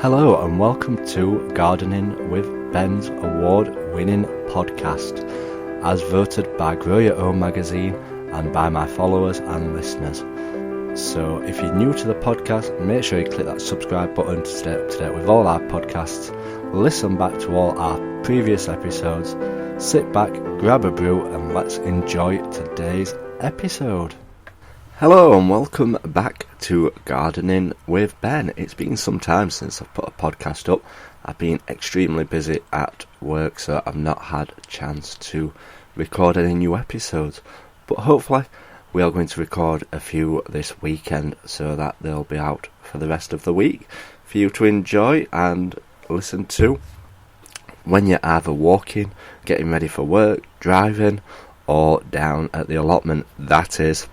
Hello and welcome to Gardening with Ben's award-winning podcast, as voted by Grow Your Own magazine and by my followers and listeners. So if you're new to the podcast, make sure you click that subscribe button to stay up to date with all our podcasts, listen back to all our previous episodes, sit back, grab a brew and let's enjoy today's episode. Hello and welcome back to Gardening with Ben. It's been some time since I've put a podcast up. I've been extremely busy at work, so I've not had a chance to record any new episodes. But hopefully we are going to record a few this weekend so that they'll be out for the rest of the week for you to enjoy and listen to when you're either walking, getting ready for work, driving, or down at the allotment. That is,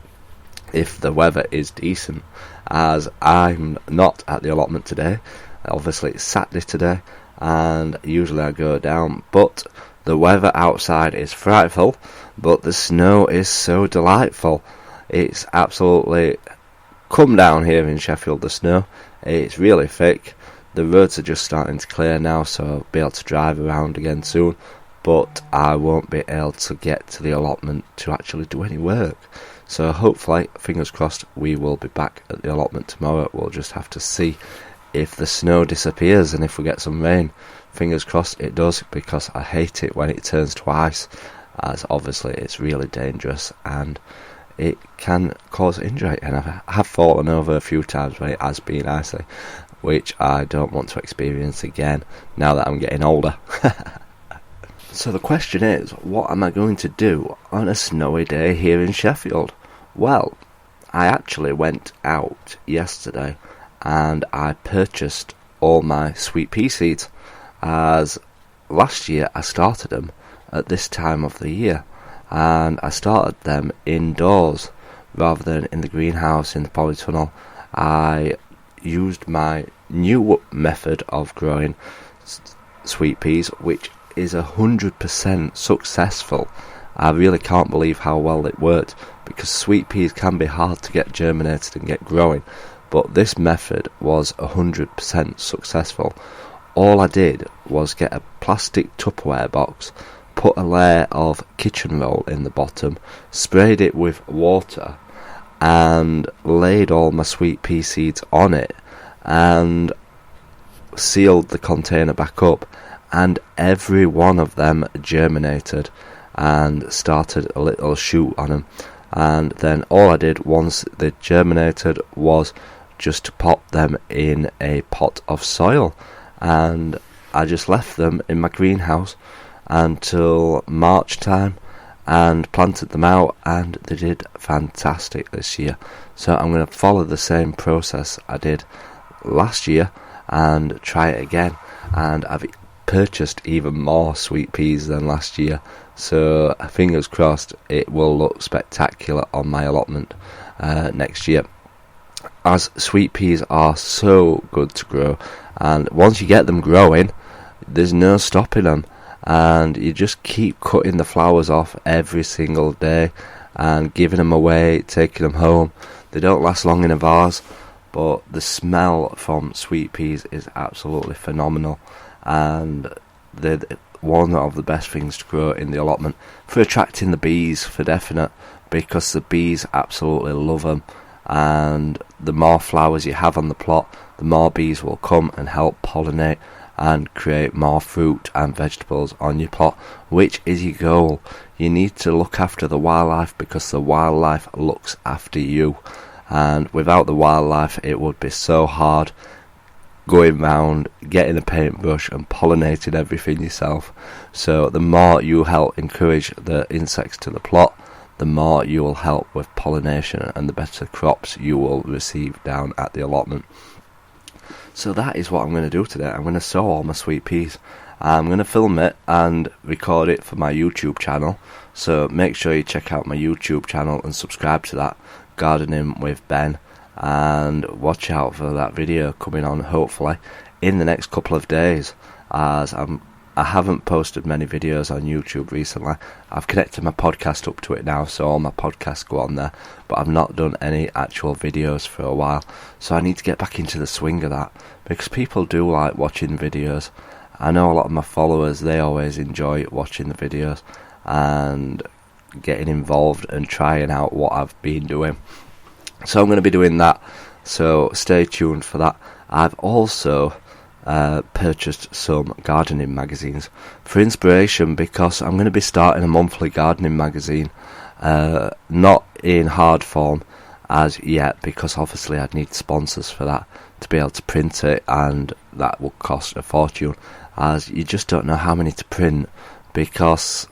if the weather is decent, as I'm not at the allotment today. Obviously it's Saturday today and usually I go down, but the weather outside is frightful, but the snow is so delightful. It's absolutely come down here in Sheffield, the snow. It's really thick. The roads are just starting to clear now, so I'll be able to drive around again soon, but I won't be able to get to the allotment to actually do any work. So hopefully, fingers crossed, we will be back at the allotment tomorrow. We'll just have to see if the snow disappears and if we get some rain. Fingers crossed it does, because I hate it when it turns to ice, as obviously it's really dangerous and it can cause injury. And I have fallen over a few times when it has been icy, which I don't want to experience again now that I'm getting older. So the question is, what am I going to do on a snowy day here in Sheffield? Well, I actually went out yesterday and I purchased all my sweet pea seeds, as last year I started them at this time of the year, and I started them indoors rather than in the greenhouse in the polytunnel. I used my new method of growing sweet peas, which is 100% successful. I really can't believe how well it worked, because sweet peas can be hard to get germinated and get growing, but this method was 100% successful. All I did was get a plastic Tupperware box, put a layer of kitchen roll in the bottom, sprayed it with water and laid all my sweet pea seeds on it and sealed the container back up, and every one of them germinated and started a little shoot on them. And then all I did once they germinated was just to pop them in a pot of soil, and I just left them in my greenhouse until March time and planted them out, and they did fantastic this year. So I'm going to follow the same process I did last year and try it again, and I've purchased even more sweet peas than last year, so fingers crossed it will look spectacular on my allotment next year, as sweet peas are so good to grow, and once you get them growing there's no stopping them, and you just keep cutting the flowers off every single day and giving them away, taking them home. They don't last long in a vase, but the smell from sweet peas is absolutely phenomenal, and they're one of the best things to grow in the allotment for attracting the bees, for definite, because the bees absolutely love them, and the more flowers you have on the plot, the more bees will come and help pollinate and create more fruit and vegetables on your plot, which is your goal. You need to look after the wildlife, because the wildlife looks after you, and without the wildlife it would be so hard going round, getting a paintbrush and pollinating everything yourself. So the more you help encourage the insects to the plot, the more you will help with pollination and the better crops you will receive down at the allotment. So that is what I'm going to do today. I'm going to sow all my sweet peas. I'm going to film it and record it for my YouTube channel, so make sure you check out my YouTube channel and subscribe to that, Gardening with Ben, and watch out for that video coming on hopefully in the next couple of days, as I'm I haven't posted many videos on YouTube recently. I've connected my podcast up to it now, so all my podcasts go on there, but I've not done any actual videos for a while, so I need to get back into the swing of that, because people do like watching videos. I know a lot of my followers, they always enjoy watching the videos and getting involved and trying out what I've been doing. So I'm going to be doing that, so stay tuned for that. I've also purchased some gardening magazines for inspiration, because I'm going to be starting a monthly gardening magazine, not in hard form as yet, because obviously I'd need sponsors for that to be able to print it, and that will cost a fortune, as you just don't know how many to print, because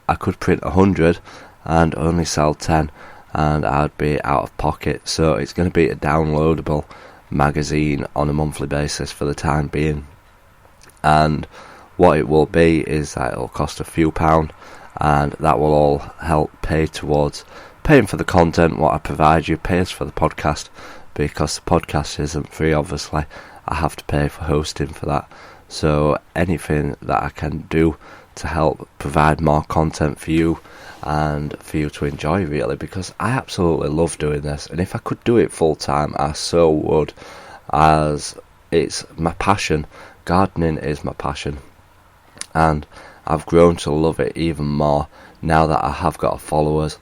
I could print 100 and only sell 10 and I'd be out of pocket. So it's going to be a downloadable magazine on a monthly basis for the time being, and what it will be is that it'll cost a few pound, and that will all help pay towards paying for the content what I provide you, pays for the podcast, because the podcast isn't free obviously. I have to pay for hosting for that, so anything that I can do to help provide more content for you and for you to enjoy, really, because I absolutely love doing this, and if I could do it full time I so would, as it's my passion. Gardening is my passion, and I've grown to love it even more now that I have got followers,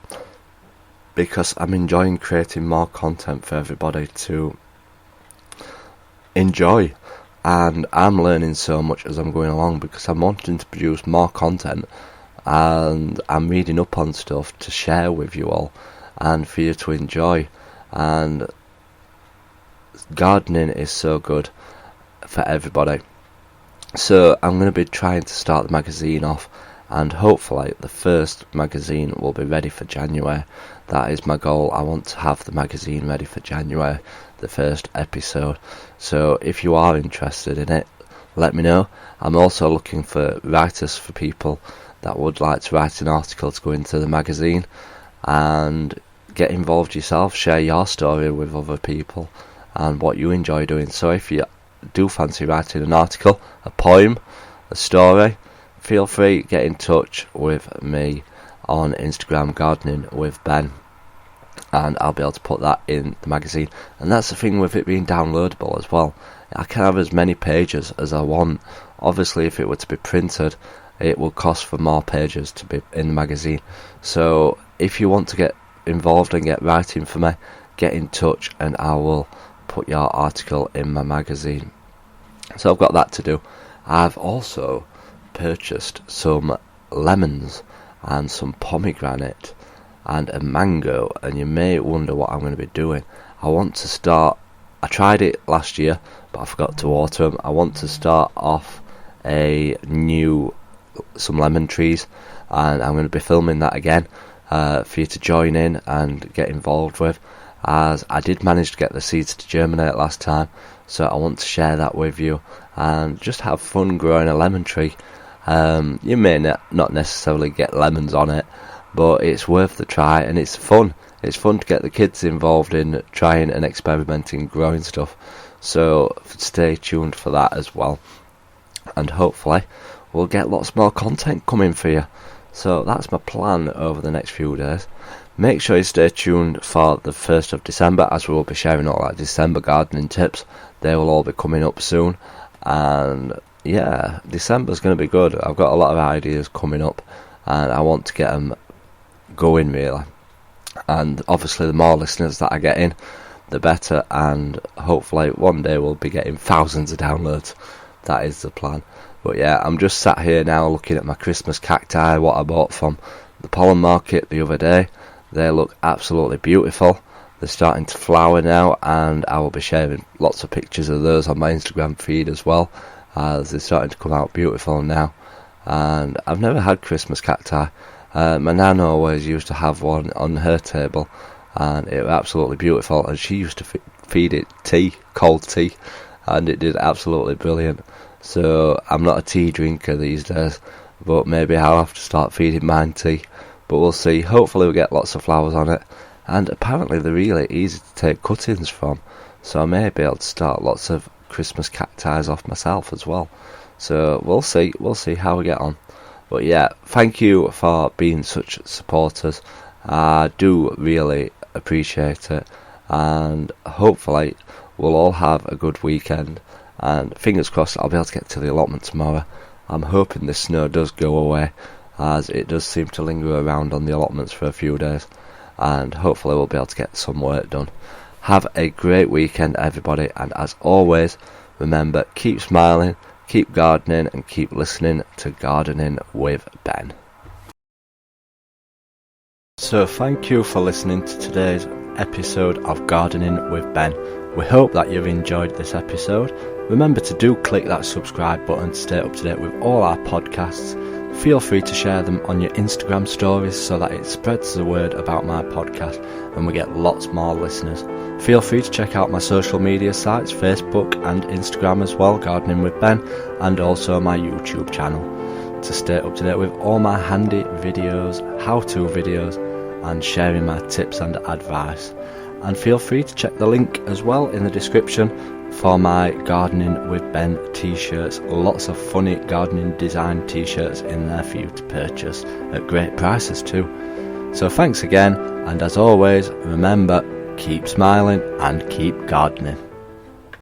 because I'm enjoying creating more content for everybody to enjoy, and I'm learning so much as I'm going along, because I'm wanting to produce more content, and I'm reading up on stuff to share with you all and for you to enjoy. And gardening is so good for everybody, so I'm going to be trying to start the magazine off, and hopefully the first magazine will be ready for January. That is my goal. I want to have the magazine ready for January, the first episode. So if you are interested in it, let me know. I'm also looking for writers, for people that would like to write an article to go into the magazine, and get involved yourself, share your story with other people and what you enjoy doing. So if you do fancy writing an article, a poem, a story, feel free, get in touch with me on Instagram, Gardening with Ben, and I'll be able to put that in the magazine. And that's the thing with it being downloadable as well. I can have as many pages as I want. Obviously if it were to be printed, it will cost for more pages to be in the magazine. So if you want to get involved and get writing for me, get in touch and I will put your article in my magazine. So I've got that to do. I've also purchased some lemons and some pomegranate and a mango, and you may wonder what I'm going to be doing. I tried it last year but I forgot to water them. I want to start off some lemon trees, and I'm going to be filming that again for you to join in and get involved with, as I did manage to get the seeds to germinate last time, so I want to share that with you and just have fun growing a lemon tree. You may not necessarily get lemons on it, but it's worth the try, and it's fun. It's fun to get the kids involved in trying and experimenting growing stuff, so stay tuned for that as well, and hopefully we'll get lots more content coming for you. So that's my plan over the next few days. Make sure you stay tuned for the 1st of December, as we will be sharing all our December gardening tips. They will all be coming up soon, and yeah, December's going to be good. I've got a lot of ideas coming up and I want to get them going, really. And obviously the more listeners that I get in, the better, and hopefully one day we'll be getting thousands of downloads. That is the plan. But yeah, I'm just sat here now looking at my Christmas cacti, what I bought from the pollen market the other day. They look absolutely beautiful. They're starting to flower now, and I will be sharing lots of pictures of those on my Instagram feed as well, as they're starting to come out beautiful now. And I've never had Christmas cacti. My nana always used to have one on her table, and it was absolutely beautiful, and she used to feed it tea, cold tea, and it did absolutely brilliant. So I'm not a tea drinker these days, but maybe I'll have to start feeding mine tea, but we'll see. Hopefully we'll get lots of flowers on it, and apparently they're really easy to take cuttings from, so I may be able to start lots of Christmas cacti off myself as well. So we'll see how we get on. But yeah, thank you for being such supporters. I do really appreciate it, and hopefully we'll all have a good weekend, and fingers crossed I'll be able to get to the allotment tomorrow. I'm hoping this snow does go away, as it does seem to linger around on the allotments for a few days, and hopefully we'll be able to get some work done. Have a great weekend, everybody, and as always, remember, keep smiling, keep gardening, and keep listening to Gardening with Ben. So thank you for listening to today's episode of Gardening with Ben. We hope that you've enjoyed this episode. Remember to do click that subscribe button to stay up to date with all our podcasts. Feel free to share them on your Instagram stories so that it spreads the word about my podcast and we get lots more listeners. Feel free to check out my social media sites, Facebook and Instagram as well, Gardening with Ben, and also my YouTube channel, to stay up to date with all my handy videos, how-to videos, and sharing my tips and advice. And feel free to check the link as well in the description for my Gardening with Ben t-shirts. Lots of funny gardening design t-shirts in there for you to purchase at great prices too. So thanks again, and as always, remember, keep smiling and keep gardening.